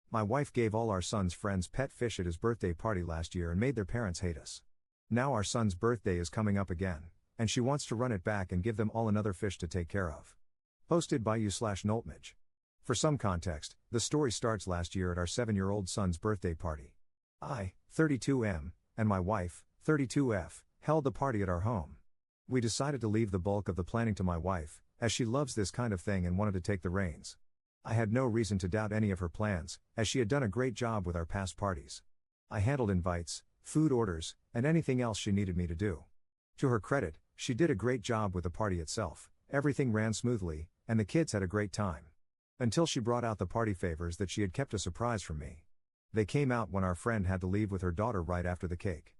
My wife gave all our son's friends pet fish at his birthday party last year and made their parents hate us. Now our son's birthday is coming up again, and she wants to run it back and give them all another fish to take care of. Posted by you/Noltmage. For some context, the story starts last year at our 7-year-old son's birthday party. I, 32M, and my wife, 32F, held the party at our home. We decided to leave the bulk of the planning to my wife, as she loves this kind of thing and wanted to take the reins. I had no reason to doubt any of her plans, as she had done a great job with our past parties. I handled invites, food orders, and anything else she needed me to do. To her credit, she did a great job with the party itself, everything ran smoothly, and the kids had a great time. Until she brought out the party favors that she had kept a surprise from me. They came out when our friend had to leave with her daughter right after the cake.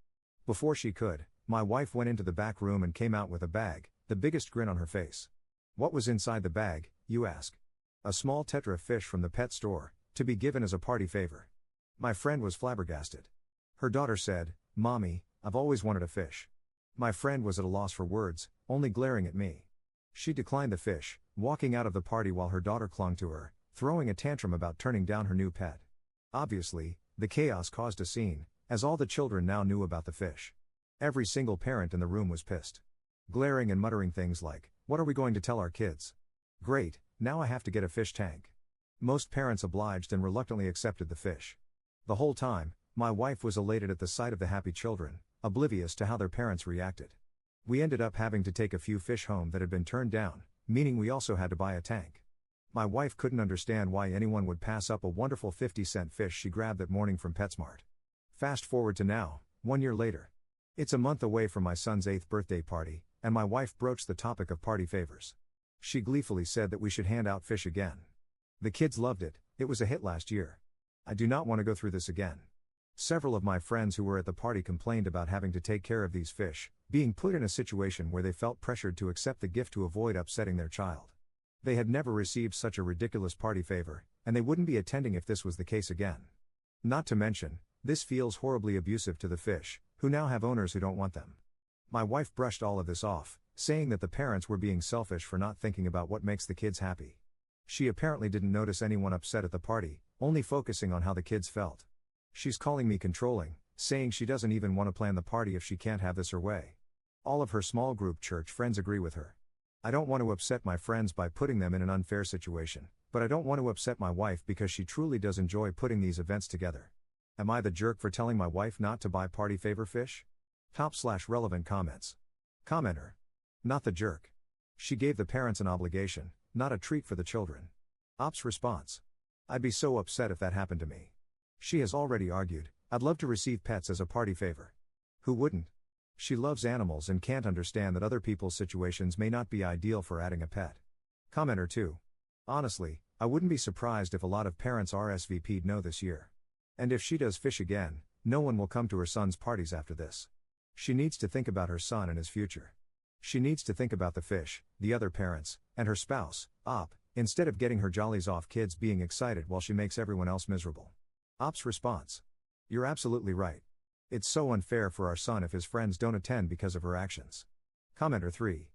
Before she could, my wife went into the back room and came out with a bag, the biggest grin on her face. What was inside the bag, you ask? A small tetra fish from the pet store, to be given as a party favor. My friend was flabbergasted. Her daughter said, "Mommy, I've always wanted a fish." My friend was at a loss for words, only glaring at me. She declined the fish, walking out of the party while her daughter clung to her, throwing a tantrum about turning down her new pet. Obviously, the chaos caused a scene, as all the children now knew about the fish. Every single parent in the room was pissed. Glaring and muttering things like, "What are we going to tell our kids? Great, now I have to get a fish tank." Most parents obliged and reluctantly accepted the fish. The whole time, my wife was elated at the sight of the happy children, oblivious to how their parents reacted. We ended up having to take a few fish home that had been turned down, meaning we also had to buy a tank. My wife couldn't understand why anyone would pass up a wonderful 50-cent fish she grabbed that morning from PetSmart. Fast forward to now, 1 year later. It's a month away from my son's 8th birthday party, and my wife broached the topic of party favors. She gleefully said that we should hand out fish again. The kids loved it, it was a hit last year. I do not want to go through this again. Several of my friends who were at the party complained about having to take care of these fish, being put in a situation where they felt pressured to accept the gift to avoid upsetting their child. They had never received such a ridiculous party favor, and they wouldn't be attending if this was the case again. Not to mention, this feels horribly abusive to the fish, who now have owners who don't want them. My wife brushed all of this off, saying that the parents were being selfish for not thinking about what makes the kids happy. She apparently didn't notice anyone upset at the party, only focusing on how the kids felt. She's calling me controlling, saying she doesn't even want to plan the party if she can't have this her way. All of her small group church friends agree with her. I don't want to upset my friends by putting them in an unfair situation, but I don't want to upset my wife because she truly does enjoy putting these events together. Am I the jerk for telling my wife not to buy party favor fish? Top/relevant comments. Commenter. Not the jerk. She gave the parents an obligation, not a treat for the children. Ops response. I'd be so upset if that happened to me. She has already argued, I'd love to receive pets as a party favor. Who wouldn't? She loves animals and can't understand that other people's situations may not be ideal for adding a pet. Commenter 2. Honestly, I wouldn't be surprised if a lot of parents RSVP'd no this year. And if she does fish again, no one will come to her son's parties after this. She needs to think about her son and his future. She needs to think about the fish, the other parents, and her spouse, Op, instead of getting her jollies off kids being excited while she makes everyone else miserable. Op's response. You're absolutely right. It's so unfair for our son if his friends don't attend because of her actions. Commenter 3.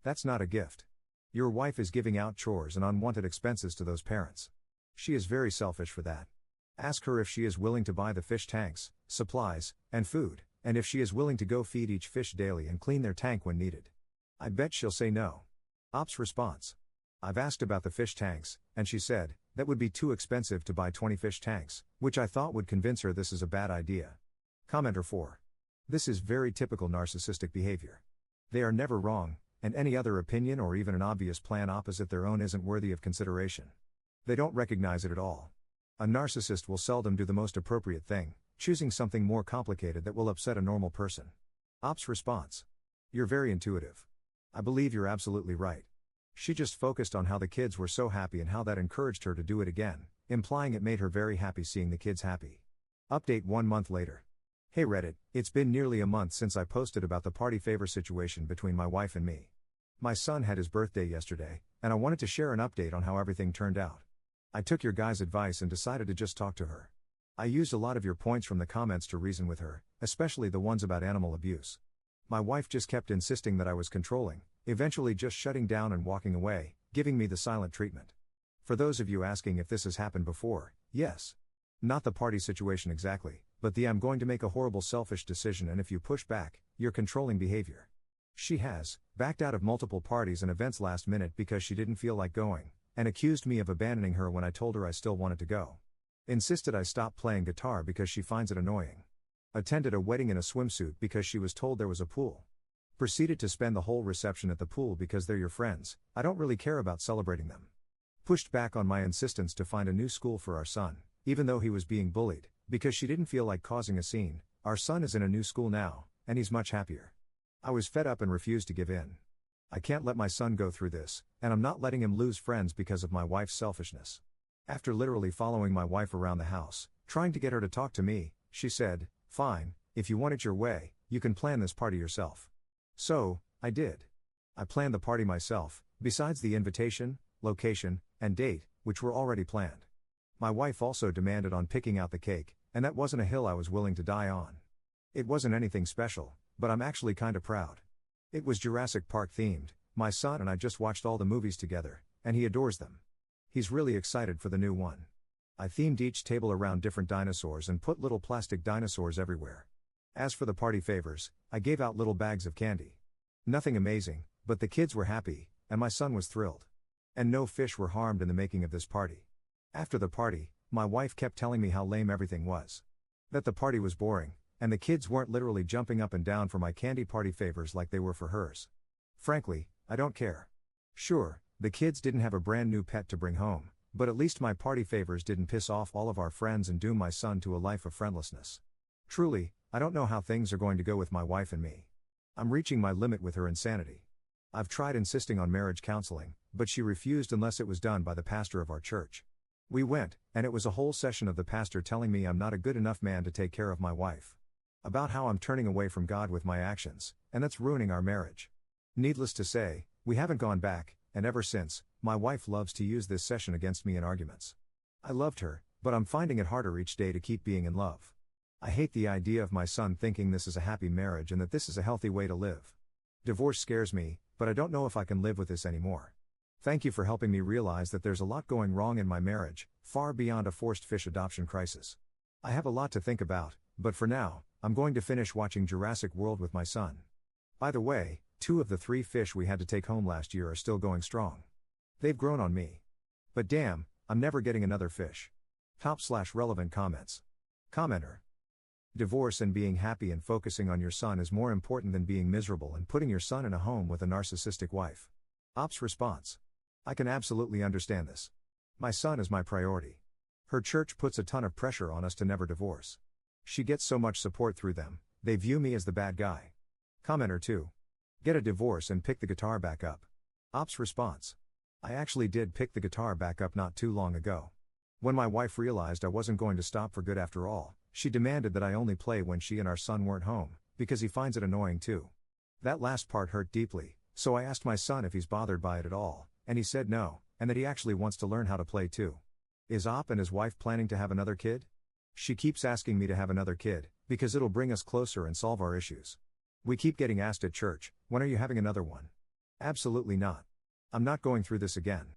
That's not a gift. Your wife is giving out chores and unwanted expenses to those parents. She is very selfish for that. Ask her if she is willing to buy the fish tanks, supplies, and food, and if she is willing to go feed each fish daily and clean their tank when needed. I bet she'll say no. Op's response. I've asked about the fish tanks, and she said, that would be too expensive to buy 20 fish tanks, which I thought would convince her this is a bad idea. Commenter 4. This is very typical narcissistic behavior. They are never wrong, and any other opinion or even an obvious plan opposite their own isn't worthy of consideration. They don't recognize it at all. A narcissist will seldom do the most appropriate thing, choosing something more complicated that will upset a normal person. Op's response. You're very intuitive. I believe you're absolutely right. She just focused on how the kids were so happy and how that encouraged her to do it again, implying it made her very happy seeing the kids happy. Update 1 month later. Hey Reddit, it's been nearly a month since I posted about the party favor situation between my wife and me. My son had his birthday yesterday, and I wanted to share an update on how everything turned out. I took your guys' advice and decided to just talk to her. I used a lot of your points from the comments to reason with her, especially the ones about animal abuse. My wife just kept insisting that I was controlling, eventually just shutting down and walking away, giving me the silent treatment. For those of you asking if this has happened before, yes. Not the party situation exactly, but the I'm going to make a horrible selfish decision and if you push back, you're controlling behavior. She has backed out of multiple parties and events last minute because she didn't feel like going, and accused me of abandoning her when I told her I still wanted to go. Insisted I stop playing guitar because she finds it annoying. Attended a wedding in a swimsuit because she was told there was a pool. Proceeded to spend the whole reception at the pool because they're your friends, I don't really care about celebrating them. Pushed back on my insistence to find a new school for our son, even though he was being bullied, because she didn't feel like causing a scene. Our son is in a new school now, and he's much happier. I was fed up and refused to give in. I can't let my son go through this, and I'm not letting him lose friends because of my wife's selfishness. After literally following my wife around the house, trying to get her to talk to me, she said, "Fine, if you want it your way, you can plan this party yourself." So, I did. I planned the party myself, besides the invitation, location, and date, which were already planned. My wife also demanded on picking out the cake, and that wasn't a hill I was willing to die on. It wasn't anything special, but I'm actually kinda proud. It was Jurassic Park themed. My son and I just watched all the movies together, and he adores them. He's really excited for the new one. I themed each table around different dinosaurs and put little plastic dinosaurs everywhere. As for the party favors, I gave out little bags of candy. Nothing amazing, but the kids were happy, and my son was thrilled. And no fish were harmed in the making of this party. After the party, my wife kept telling me how lame everything was. That the party was boring, and the kids weren't literally jumping up and down for my candy party favors like they were for hers. Frankly, I don't care. Sure, the kids didn't have a brand new pet to bring home, but at least my party favors didn't piss off all of our friends and doom my son to a life of friendlessness. Truly, I don't know how things are going to go with my wife and me. I'm reaching my limit with her insanity. I've tried insisting on marriage counseling, but she refused unless it was done by the pastor of our church. We went, and it was a whole session of the pastor telling me I'm not a good enough man to take care of my wife. About how I'm turning away from God with my actions, and that's ruining our marriage. Needless to say, we haven't gone back, and ever since, my wife loves to use this session against me in arguments. I loved her, but I'm finding it harder each day to keep being in love. I hate the idea of my son thinking this is a happy marriage and that this is a healthy way to live. Divorce scares me, but I don't know if I can live with this anymore. Thank you for helping me realize that there's a lot going wrong in my marriage, far beyond a forced fish adoption crisis. I have a lot to think about, but for now, I'm going to finish watching Jurassic World with my son. By the way, 2 of the 3 fish we had to take home last year are still going strong. They've grown on me. But damn, I'm never getting another fish. Top/relevant comments. Commenter. Divorce and being happy and focusing on your son is more important than being miserable and putting your son in a home with a narcissistic wife. Ops response. I can absolutely understand this. My son is my priority. Her church puts a ton of pressure on us to never divorce. She gets so much support through them, they view me as the bad guy. Commenter 2. Get a divorce and pick the guitar back up. Ops response. I actually did pick the guitar back up not too long ago. When my wife realized I wasn't going to stop for good after all, she demanded that I only play when she and our son weren't home, because he finds it annoying too. That last part hurt deeply, so I asked my son if he's bothered by it at all, and he said no, and that he actually wants to learn how to play too. Is Op and his wife planning to have another kid? She keeps asking me to have another kid, because it'll bring us closer and solve our issues. We keep getting asked at church, when are you having another one? Absolutely not. I'm not going through this again.